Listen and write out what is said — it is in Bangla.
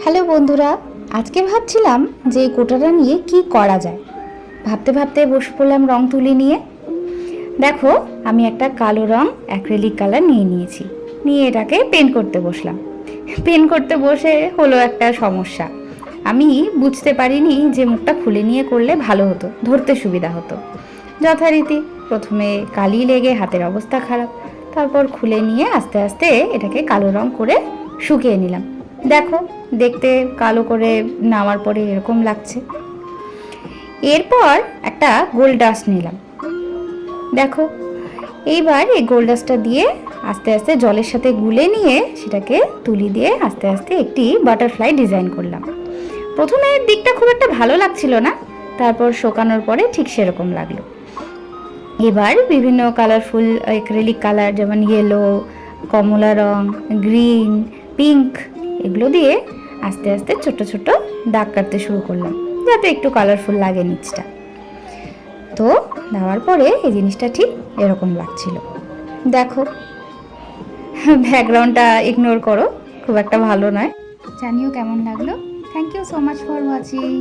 হ্যালো বন্ধুরা, আজকে ভাবছিলাম যে এই কোটাটা নিয়ে কি করা যায়। ভাবতে ভাবতে বসে পড়লাম রং তুলি নিয়ে। দেখো, আমি একটা কালো রং অ্যাক্রিলিক কালার নিয়ে নিয়েছি। নিয়ে এটাকে পেন্ট করতে বসলাম। পেন্ট করতে বসে হলো একটা সমস্যা। আমি বুঝতে পারিনি যে মুখটা খুলে নিয়ে করলে ভালো হতো, ধরতে সুবিধা হতো। যথারীতি প্রথমে কালি লেগে হাতের অবস্থা খারাপ। তারপর খুলে নিয়ে আস্তে আস্তে এটাকে কালো রং করে শুকিয়ে নিলাম। দেখো, দেখতে কালো করে নামার পরে এরকম লাগছে। এরপর একটা গোল্ড ডাস্ট নিলাম। দেখো, এইবার এই গোল্ড ডাস্টটা দিয়ে আস্তে আস্তে জলের সাথে গুলে নিয়ে সেটাকে তুলি দিয়ে আস্তে আস্তে একটি বাটারফ্লাই ডিজাইন করলাম। প্রথমে দিকটা খুব একটা ভালো লাগছিল না, তারপর শুকানোর পরে ঠিক সেরকম লাগলো। এবার বিভিন্ন কালারফুল অ্যাক্রিলিক কালার, যেমন ইয়েলো, কমলা রং, গ্রিন, পিঙ্ক, এগুলো দিয়ে আস্তে আস্তে ছোট ছোট দাগ কাটতে শুরু করলাম, যাতে একটু কালারফুল লাগে নিচটা। তো দেওয়ার পরে এই জিনিসটা ঠিক এরকম লাগছিল। দেখো, ব্যাকগ্রাউন্ডটা ইগনোর করো, খুব একটা ভালো নয়। জানিও কেমন লাগলো। Thank you so much for watching.